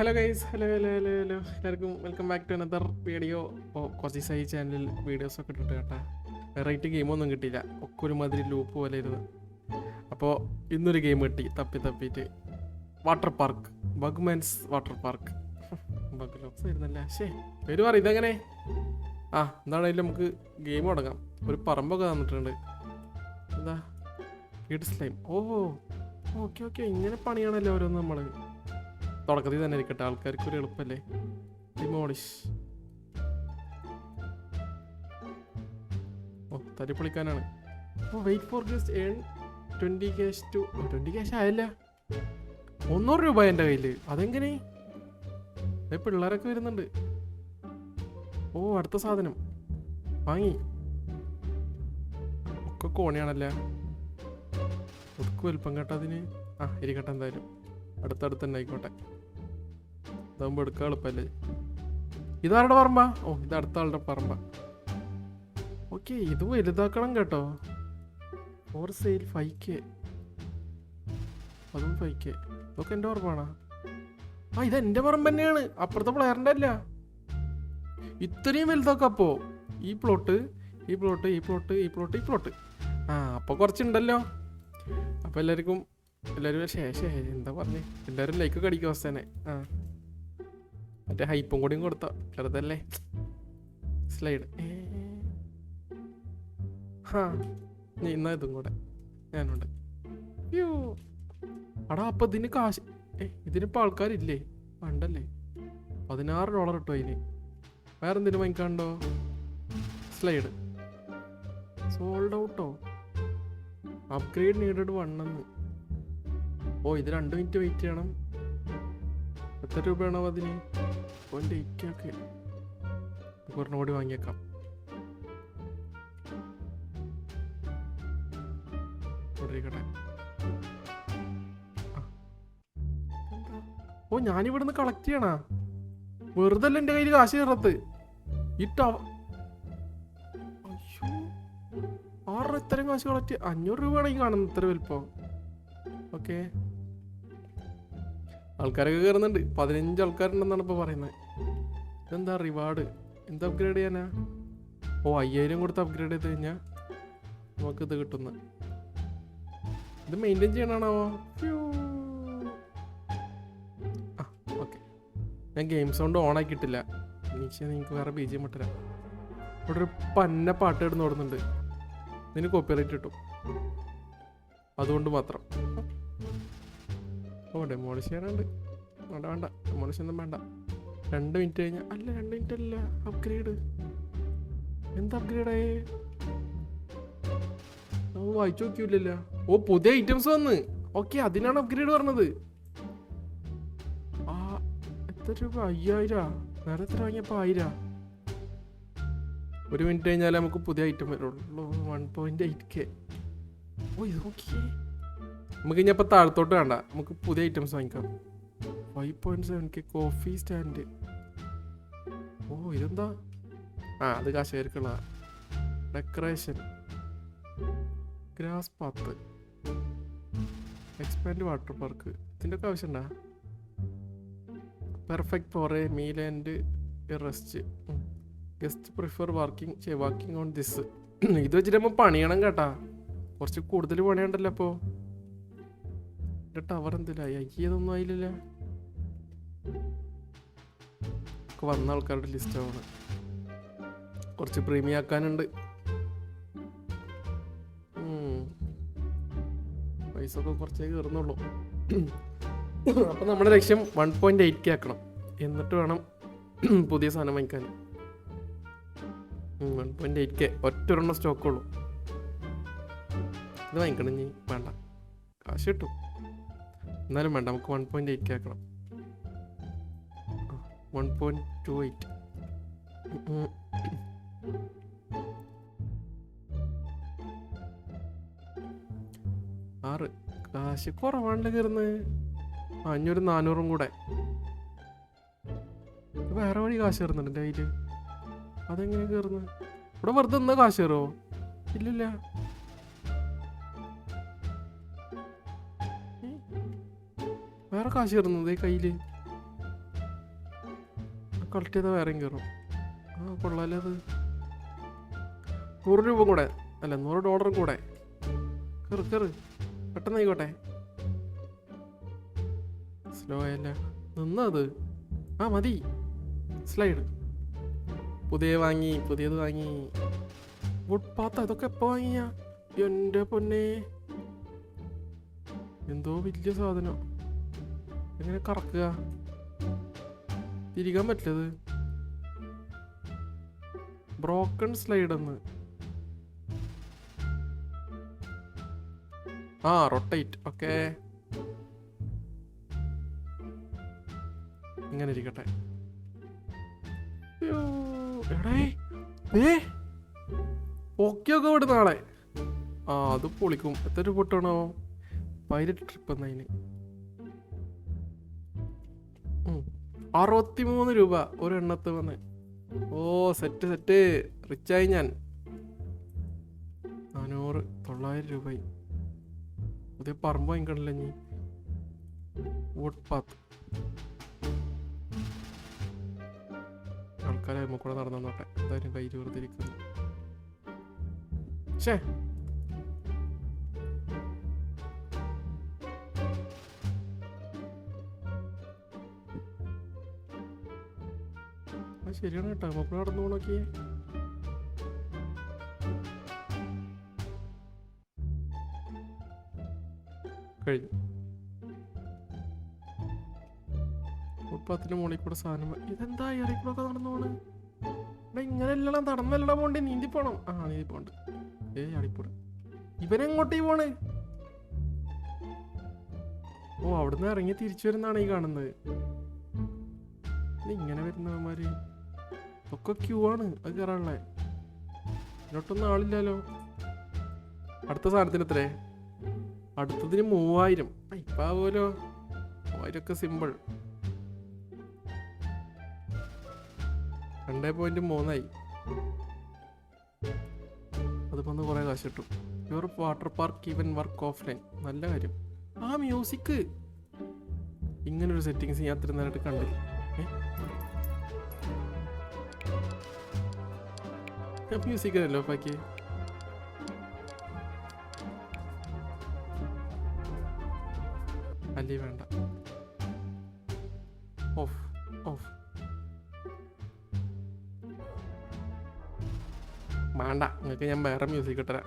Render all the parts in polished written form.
Hello guys, hello hello hello hello എല്ലാവർക്കും welcome back to another video. ഇപ്പോൾ കുറച്ച് ദിവസമായി ചാനലിൽ വീഡിയോസൊക്കെ ഇട്ടിട്ട് കേട്ടാ, വെറൈറ്റി ഗെയിമൊന്നും കിട്ടിയില്ല, ഒക്കെ ഒരുമാതിരി ലൂപ്പ് പോലെ ഇരുന്ന്. അപ്പോൾ ഇന്നൊരു ഗെയിം കിട്ടി തപ്പിയിട്ട്. Water park, Bugman's water park. ബഗ് ലോക്സ് ആയിരുന്നല്ലേ, ശേ പേര് പറയും ഇതെങ്ങനെ. എന്താണെങ്കിലും നമുക്ക് ഗെയിം തുടങ്ങാം. ഒരു പറമ്പൊക്കെ തന്നിട്ടുണ്ട്. എന്താ വീട് സ്ലൈം. ഓക്കെ ഓക്കെ, ഇങ്ങനെ പണിയാണല്ലോ ഓരോന്ന്. നമ്മൾ തുടക്കത്തിൽ തന്നെ ഇരിക്കട്ടെ, ആൾക്കാർക്ക് ഒരു എളുപ്പമല്ലേ. ഡിമോളിഷ്. തരിപ്പൊളിക്കാനാണ്. Wait for guest earn 20 cash to 20 cash ആയല്ല, 100 രൂപ എൻ്റെ കയ്യിൽ. അതെങ്ങനെ? പിള്ളേരൊക്കെ വരുന്നുണ്ട്. അടുത്ത സാധനം വാങ്ങി. ഒക്കെ കോണിയാണല്ലേ, ഒതുക്ക് വലുപ്പം കേട്ടോ അതിന്. ഇരിക്കട്ടെ, എന്തായാലും അടുത്തടുത്ത് തന്നെ ആയിക്കോട്ടെ. ഇതാകുമ്പോൾ എടുക്കാൻ എളുപ്പമല്ലേ. ഇതാരുടെ പറമ്പാ? ഇത് അടുത്ത ആളുടെ പറമ്പാ. ഓക്കെ, ഇത് വലുതാക്കണം കേട്ടോ. ഫോർ സെയിൽ 5K, അതും 5K. ഇതൊക്കെ എൻ്റെ പറമ്പാണോ? ഇതെൻ്റെ പറമ്പ് തന്നെയാണ്, അപ്പുറത്തെ പ്ലെയറിൻ്റെ അല്ല. ഇത്രയും വലുതാക്കാം അപ്പോൾ. ഈ പ്ലോട്ട്, ഈ പ്ലോട്ട്, ഈ പ്ലോട്ട്, ഈ പ്ലോട്ട്, ഈ പ്ലോട്ട്. അപ്പോൾ കുറച്ചുണ്ടല്ലോ. അപ്പോൾ എല്ലാവരും എന്താ പറഞ്ഞേ, എല്ലാവരും ലൈക്കൊക്കെ അടിക്കും അവസ്ഥനെ. മറ്റേ ഹൈപ്പും കൂടിയും കൊടുത്തോ, ചെറുതല്ലേ. സ്ലൈഡ്. ഇന്നാ ഇതും കൂടെ ഞാനുണ്ട്. അപ്പം ഇതിന് കാശ്, ഇതിനിപ്പോൾ ആൾക്കാരില്ലേ? ഉണ്ടല്ലേ. $16 ഇട്ടു അതിന്. വേറെന്തിനും വാങ്ങിക്കാണ്ടോ? സ്ലൈഡ് സോൾഡ് ഔട്ടോ. Upgrade needed 1. ഇത് 2 മിനിറ്റ് വെയിറ്റ് ചെയ്യണം. എത്ര രൂപയാണോ അതിന്? 0.8 ഒക്കെ. ഒരെണ്ണം കൂടി വാങ്ങിയേക്കാം. ഞാനിവിടുന്ന് കളക്ട് ചെയ്യണ. വെറുതെ അല്ല എൻ്റെ കയ്യിൽ കാശ് കയറത്ത്. ഇത്രയും കാശ് കളക്ട് 500 രൂപയാണ് ഈ കാണുന്നത്. ഇത്ര വലുപ്പം. ഓക്കെ, ആൾക്കാരൊക്കെ കയറുന്നുണ്ട്. 15 ആൾക്കാരുണ്ടെന്നാണ് ഇപ്പോൾ പറയുന്നത്. ഇതെന്താ റിവാർഡ്? എന്താ അപ്ഗ്രേഡ് ചെയ്യാനാ? 5000 കൊടുത്ത് അപ്ഗ്രേഡ് ചെയ്ത് കഴിഞ്ഞാൽ നമുക്കിത് കിട്ടുന്നത്. ഇത് മെയിൻറ്റെയിൻ ചെയ്യണോ? ഓക്കെ, ഞാൻ ഗെയിം സൗണ്ട് ഓൺ ആക്കിയിട്ടില്ല. നിങ്ങൾക്ക് വേറെ BGM ഇട്ടില്ല. ഇവിടെ ഒരു പന്ന പാട്ട് ഇടുന്ന് ഓടുന്നുണ്ട്. ഇതിന് കോപ്പിറൈറ്റ് കിട്ടും, അതുകൊണ്ട് മാത്രം. ഡെമോളിഷ് ചെയ്യാനുണ്ട്. വേണ്ട, ഡെമോളിഷ് ഒന്നും വേണ്ട. 2 മിനിറ്റ് കഴിഞ്ഞാൽ. 2 മിനിറ്റ് അല്ല, അപ്ഗ്രേഡ്. എന്താ അപ്ഗ്രേഡായേ? വായിച്ചു നോക്കിയില്ലല്ലോ. പുതിയ ഐറ്റംസ് വന്ന്. ഓക്കെ, അതിനാണ് അപ്ഗ്രേഡ് പറഞ്ഞത്. എത്ര രൂപ? 5000. വേറെ എത്ര വാങ്ങിയപ്പോൾ 1000. 1 മിനിറ്റ് കഴിഞ്ഞാലേ നമുക്ക് പുതിയ ഐറ്റം വരുള്ളൂ. 1.8K. ഇത് നോക്കിയേ. നമുക്ക് ഇനി അപ്പോൾ താഴത്തോട്ട് വേണ്ട, നമുക്ക് പുതിയ ഐറ്റംസ് വാങ്ങിക്കാം. 5.7K coffee stand. ഇതെന്താ? അത് കാശേർക്കുള്ള decoration. Grass path, expand water park. ഇതിൻ്റെ ഒക്കെ ആവശ്യമുണ്ടാ? Perfect for a meal and rest. Guest prefer walking on this. ഇത് വെച്ചിട്ട് നമ്മൾ പണിയണം കേട്ടാ. കുറച്ച് കൂടുതൽ പണിയുണ്ടല്ലോ. അപ്പോൾ ടവർ എന്തില്ലായി? അയ്യതൊന്നും ആയില്ലല്ലോ. ഒക്കെ വന്ന ആൾക്കാരുടെ ലിസ്റ്റാണ്. കുറച്ച് പ്രീമിയം ആക്കാനുണ്ട്. പൈസ ഒക്കെ കുറച്ചേ കയറുന്നുള്ളൂ. അപ്പം നമ്മുടെ ലക്ഷ്യം 1.8K ആക്കണം. എന്നിട്ട് വേണം പുതിയ സാധനം വാങ്ങിക്കാൻ. 1.8K ഒറ്റൊരെണ്ണം സ്റ്റോക്കുള്ളൂ. ഇത് വാങ്ങിക്കണം. ഇനി വേണ്ട, കാശ് കിട്ടും. എന്നാലും വേണ്ട, നമുക്ക് 1.8K ആക്കണം. 1.28. കാശ് കുറവാണല്ലോ കയറുന്നത്. 500 400 കൂടെ. വേറെ വഴി കാശ് കയറുന്നുണ്ട് എൻ്റെ കയ്യിൽ. അതെങ്ങനെ കയറുന്നത്? ഇവിടെ വെറുതെ എന്നാ കാശ് കയറുമോ? ഇല്ലില്ല. വേറെ കാശ് കയറുന്നത് കയ്യിൽ. കളക്ട് ചെയ്താൽ വേറെയും കയറും. ആ കൊള്ളാല്ലേ അത്. 100 രൂപ കൂടെ അല്ല $100 കൂടെ. കയറ് കയറ് പെട്ടെന്ന് ആയിക്കോട്ടെ. സ്ലോ ആയല്ല നിന്നത്. ആ മതി. സ്ലൈഡ് പുതിയത് വാങ്ങി. വുഡ് പാത്ത് അതൊക്കെ എപ്പോൾ വാങ്ങിയ? എൻ്റെ പൊന്നെ, എന്തോ വലിയ സാധനം. എങ്ങനെ കറക്കുക? തിരികാൻ പറ്റില്ലത്. ബ്രോക്കൺ സ്ലൈഡ് എന്ന്. ആ റൊട്ടേറ്റ്. ഓക്കെ ഇങ്ങനെ ഇരിക്കട്ടെ. ഓക്കെയൊക്കെ വിടും നാളെ. ആ അത് പൊളിക്കും. എത്ര രൂപ പൊട്ടണോ? പൈലറ്റ് ട്രിപ്പ് എന്നതിന് 63 രൂപ ഒരു എണ്ണത്ത് വന്ന്. ഓ സെറ്റ് റിച്ചായി ഞാൻ. 900 രൂപയായി. പുതിയ പറമ്പ് വാങ്ങിക്കണില്ല നീ. വുഡ് പാത്ത് ആൾക്കാരെ കൂടെ നടന്നോട്ടെ. എന്തായാലും കയ്യിൽ വെറുതെ ഇരിക്കുന്നു. ശേ ശരിയാണ് കേട്ടോ. മക്കൾ നടന്നു പോണോക്കിയേ. കഴിഞ്ഞു. ഫുട്പാത്തിന്റെ മുകളിൽ കൂടെ സാധനം. ഇതെന്താ ഇറക്കിലൊക്കെ നടന്നു പോണ്? ഇങ്ങനെല്ലാം നടന്നെല്ലാം പോണ്ടേ? നീന്തി പോണം. ആ നീന്തി പോണ്ട്. അടിപ്പൂട. ഇവനെങ്ങോട്ടേ പോണ്? ഓ അവിടുന്ന് ഇറങ്ങി തിരിച്ചു വരുന്നാണ് ഈ കാണുന്നത്. ഇങ്ങനെ വരുന്നവന്മാര് ഒക്കെ ക്യൂ ആണ്. അത് കയറാനുള്ളേ. ഇതിനൊട്ടൊന്നും ആളില്ലല്ലോ. അടുത്ത സാധനത്തിന് എത്രേ? അടുത്തതിന് 3000. ഇപ്പൊ ആവുമല്ലോ. 3000 ഒക്കെ സിമ്പിൾ. 2.3 അത് വന്ന് കുറെ കാശ് കിട്ടും. Your water park even work of line. നല്ല കാര്യം. ആ മ്യൂസിക് ഇങ്ങനൊരു സെറ്റിങ്സ് ഞാൻ അത്ര നേരമായിട്ട് കണ്ടില്ല. മ്യൂസിക് അല്ലോ പാക്കി. അല്ലേ വേണ്ട. ഓഫ് ഓഫ് വേണ്ട. നിങ്ങൾക്ക് ഞാൻ വേറെ മ്യൂസിക് ഇട്ടരാം.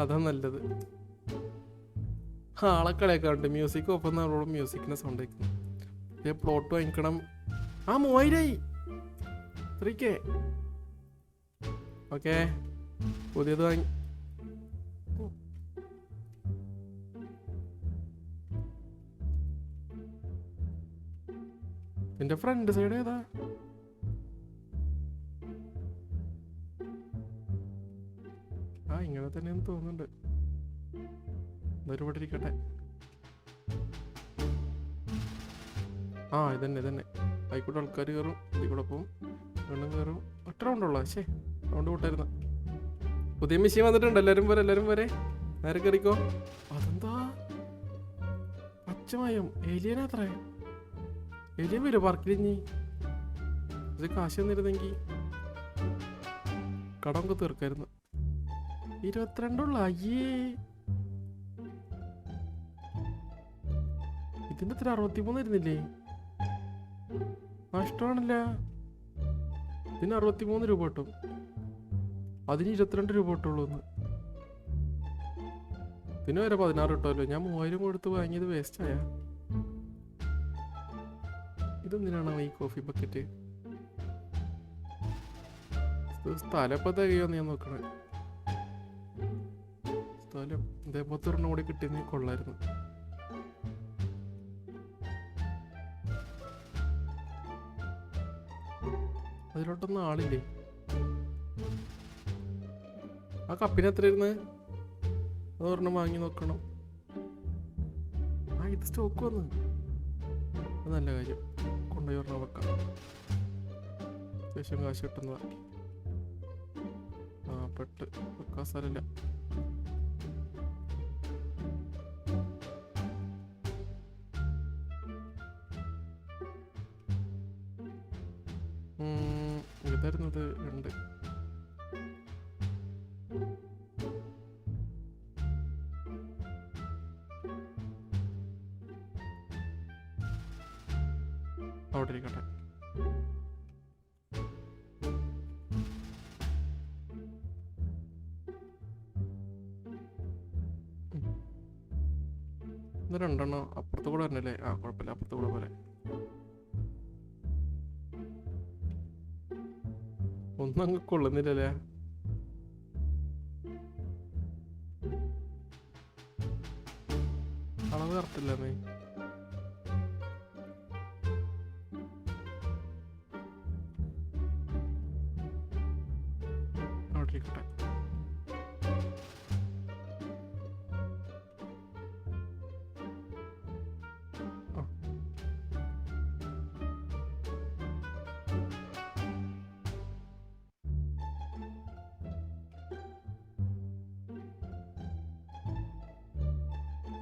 അതാ നല്ലത്. ആളെ കളിയാക്കാറുണ്ട്. മ്യൂസിക് ഓഫ് എന്നോട് മ്യൂസിക്കിന്റെ സൗണ്ട് വയ്ക്കുന്നു. പ്ലോട്ട് വാങ്ങിക്കണം. ആ 3000 3K. ഓക്കെ പുതിയത് വാങ്ങി. നിന്റെ ഫ്രണ്ട് സൈഡ് ഏതാ? ആ ഇങ്ങനെ തന്നെയെന്ന് തോന്നുന്നുണ്ട്. ഇവിടെ ഇരിക്കട്ടെ. ആ ഇതന്നെ ആയിക്കോട്ടെ. ആൾക്കാർ കയറും. ഇതിക്കൂടെ പോവും. വീണ്ടും കയറും. ഒറ്റ റൗണ്ടുള്ളൂ. ശേ റൗണ്ട് കൂട്ടായിരുന്നു. പുതിയ മെഷീൻ വന്നിട്ടുണ്ട്. എല്ലാവരും പോരെ നേരെ കയറിക്കോ. അതെന്താ പച്ചമയം? ഏലിയനാത്രേ. ഏലിയൻ വരും പാർക്കിലിഞ്ഞി. ഇത് കാശ് തന്നിരുന്നെങ്കിൽ കടമൊക്കെ തീർക്കായിരുന്നു. 22 അയ്യേ. ഇതിന്റെ എത്ര 63 ഇരുന്നില്ലേ? നഷ്ടമാണല്ല. ഇതിന് 63 രൂപ കിട്ടും. അതിന് 22 രൂപ കിട്ടുള്ളൂ. ഇതിന് വരെ 16 കിട്ടുമല്ലോ. ഞാൻ 3000 കൊടുത്ത് വാങ്ങിയത് വേസ്റ്റ് ആയ. ഇതെന്തിനാണ് ഈ കോഫി ബക്കറ്റ്? സ്ഥലം ഇപ്പൊ തികയോന്ന് ഞാൻ നോക്കണേ. സ്ഥലം ഇതേപോലത്തെ ഒരെണ്ണം കൂടി കിട്ടിയെന്ന് കൊള്ളായിരുന്നു. അതിലോട്ടൊന്നും ആളില്ലേ? ആ കപ്പിന് എത്ര ഇരുന്ന്? അതൊരെണ്ണം വാങ്ങി നോക്കണം. ആ ഇത് സ്റ്റോക്ക് വന്ന്. അത് നല്ല കാര്യം. കൊണ്ടുപോയി ഒരെണ്ണം വെക്കാം. അത്യാവശ്യം കാശ് കിട്ടുന്നതാ. ആ പെട്ട് വെക്കാൻ സ്ഥലമില്ല. എന്തായിരുന്നു ഇത്? 2 അവിടെ ഇരിക്കട്ടെ. ഇത് 2 അപ്പുറത്ത് കൂടെ വരണല്ലേ? ആ കുഴപ്പമില്ല, അപ്പുറത്ത് കൂടെ പോലെ. ഒന്നും അങ്ങ് കൊള്ളുന്നില്ലല്ലേ? അളവ് കറക്റ്റില്ലേ? അവിടെ ഇരിക്കട്ടെ.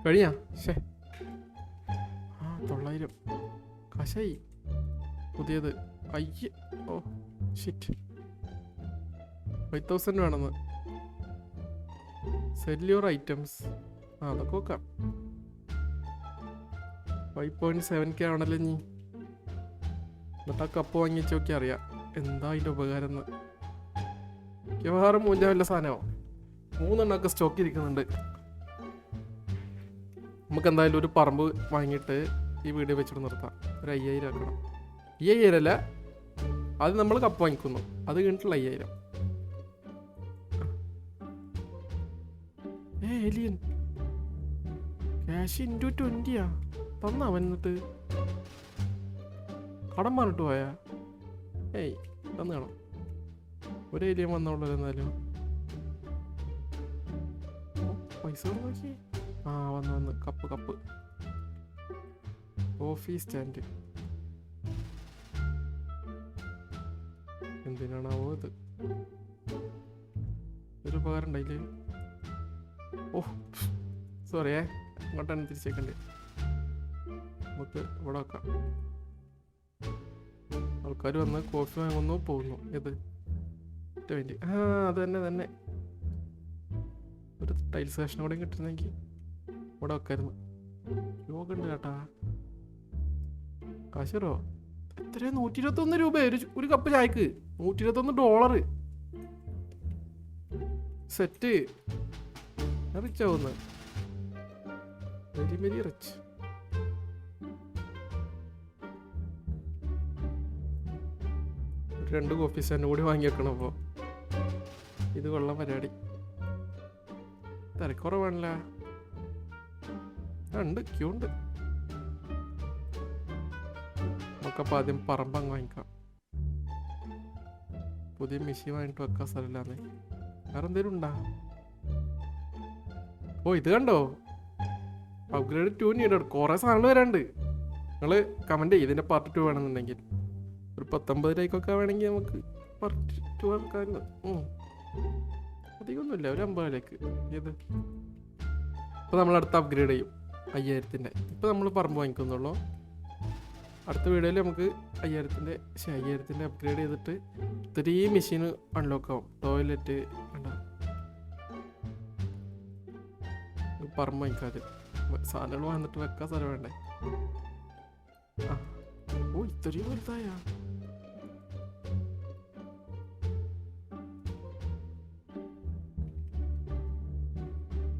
കഴിഞ്ഞാ? ശേ, ആ 900 കാശായി. പുതിയത് അയ്യ. ഓ ഷിറ്റ്, 5000 വേണമെന്ന്. Cell your items. ആ അതൊക്കെ നോക്കാം. 5.7K ആണല്ലോ നീ. എന്നിട്ട് ആ കപ്പ് വാങ്ങിച്ച് നോക്കി അറിയാം എന്താ അതിൻ്റെ ഉപകാരം എന്ന്. മിക്കവാറും മൂഞ്ച വല്ല സാധനമോ. 3 സ്റ്റോക്ക് ഇരിക്കുന്നുണ്ട്. നമുക്ക് എന്തായാലും ഒരു പറമ്പ് വാങ്ങിയിട്ട് ഈ വീഡിയോ വെച്ചിട്ട് നിർത്താം. ഒരു 5000 ആക്കണം. 5000 അല്ല, അത് നമ്മൾ കപ്പ് വാങ്ങിക്കുന്നു, അത് കഴിഞ്ഞിട്ടുള്ള 5000. ഏലിയൻ ക്യാഷ് ഇൻറ്റു 20 തന്നാ വന്നിട്ട് കടം പറഞ്ഞിട്ട് പോയാ? ഏയ് തന്നു കാണാം. ഒരു ഏലിയൻ വന്നോളൂ എന്നാലും. പൈസ നോക്കി. ആ വന്ന് കപ്പ് കോഫി സ്റ്റാൻഡ്. എന്തിനാണാവോ ഇത്? ഒരു ഉപകാരം ഉണ്ടായില്ലേ? ഓ സോറിയേ, ഇങ്ങോട്ടാണ് തിരിച്ചേക്കണ്ടേ. നമുക്ക് ഇവിടെ വെക്കാം. ആൾക്കാർ വന്ന് കോഫി വാങ്ങുന്നു പോകുന്നു. ഇത് വേണ്ടി ആ അത് തന്നെ. ഒരു ടൈൽ സ്റ്റേഷൻ കൂടെ കിട്ടുന്നെങ്കിൽ ഇവിടെ വെക്കായിരുന്നു. യോഗ ഉണ്ട് കേട്ടാ. കാശറോ എത്ര? 121 രൂപ ഒരു കപ്പ് ചായക്ക്. $121 സെറ്റ്. റിച്ച് ആവുന്നു, വെരി വെരി റിച്ച്. ഒരു 2 കോഫി സ്റ്റാൻഡ് കൂടി വാങ്ങി വെക്കണം. അപ്പോൾ ഇത് കൊള്ളാൻ പരിപാടി. തിരക്കുറവാണല്ല. ഉണ്ട്, ക്യൂ ഉണ്ട്. നമുക്കപ്പോൾ ആദ്യം പറമ്പ് അങ്ങ് വാങ്ങിക്കാം. പുതിയ മെഷീൻ വാങ്ങിട്ട് വെക്കാൻ സ്ഥലമില്ലാന്നേ. വേറെ എന്തേലും ഉണ്ടാ? ഓ ഇത് കണ്ടോ, അപ്ഗ്രേഡ് 2 നീഡ്. കുറേ സാധനങ്ങൾ വരാണ്ട്. നിങ്ങൾ കമൻറ്റ് ചെയ്യും ഇതിൻ്റെ പാർട്ട് 2 വേണമെന്നുണ്ടെങ്കിൽ. ഒരു 19 രൂപയ്ക്കൊക്കെ വേണമെങ്കിൽ നമുക്ക് പാർട്ട് 2 വെക്കാമായിരുന്നു. അധികമൊന്നുമില്ല, ഒരു 50 രൂപയ്ക്ക്. ഏത് ഇപ്പോൾ നമ്മളടുത്ത് അപ്ഗ്രേഡ് ചെയ്യും 5000-ൻ്റെ. ഇപ്പോൾ നമ്മൾ പറമ്പ് വാങ്ങിക്കുന്നുള്ളൂ. അടുത്ത വീഡിയോയിൽ നമുക്ക് 5000-ൻ്റെ അപ്ഗ്രേഡ് ചെയ്തിട്ട് 3 മെഷീൻ അൺലോക്ക് ആവും. ടോയ്ലറ്റ് പറമ്പ് വാങ്ങിക്കാതെ സാധനങ്ങൾ വന്നിട്ട് വെക്കാൻ സ്ഥലം വേണ്ടേ? ആ ഓ ഇത്രയും വലുതായ.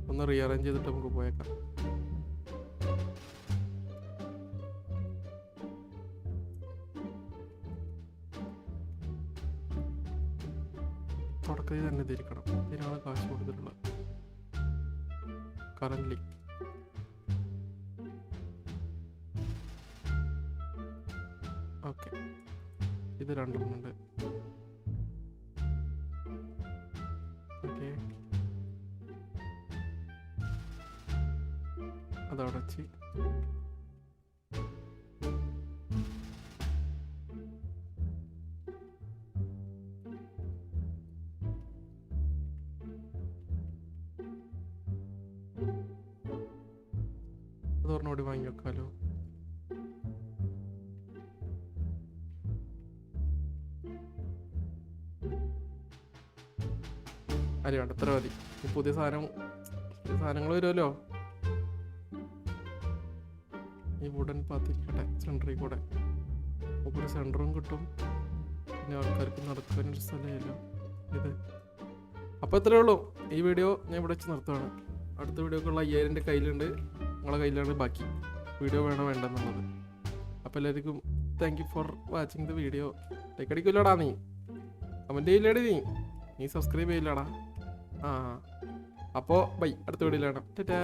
ഒന്ന് റീഅറേഞ്ച് ചെയ്തിട്ട് നമുക്ക് പോയേക്കാം. തുടക്കത്തിൽ തന്നെ തിരിക്കണം. ഇതിനാണ് കാശ് കൊടുത്തിട്ടുള്ളത് കറന്റ്ലി. ഓക്കെ, ഇത് 2 ഉണ്ട്. ഓക്കെ, അതവിടെ വെച്ച് അതോർന്നോടി വാങ്ങി വെക്കാലോ. അല്ല വേണ്ട, ഇത്ര മതി. പുതിയ സാധനങ്ങൾ വരുമല്ലോ. ഈ വുഡൻ പാത്തിരിക്കട്ടെ സെൻറ്ററിൽ കൂടെ. അപ്പോൾ ഒരു സെൻറ്ററും കിട്ടും, പിന്നെ ആൾക്കാർക്ക് നടക്കാനൊരു സ്ഥലമല്ലോ ഇത്. അപ്പോൾ ഇത്രയേ ഉള്ളൂ. ഈ വീഡിയോ ഞാൻ ഇവിടെ വെച്ച് നിർത്തുകയാണ്. അടുത്ത വീഡിയോക്കുള്ള 5000 എൻ്റെ കയ്യിലുണ്ട്, നിങ്ങളെ കയ്യിലാണ് ബാക്കി. വീഡിയോ വേണോ വേണ്ടെന്നുള്ളത്. അപ്പോൾ എല്ലാവർക്കും thank you for watching the video. Like അടിക്കില്ലടാ, നീ കമൻറ്റ് ചെയ്യില്ലേടി, നീ സബ്സ്ക്രൈബ് ചെയ്യില്ലടാ. അപ്പോൾ ബൈ, അടുത്ത വീഡിയോയിലാണ്. ടാറ്റാ.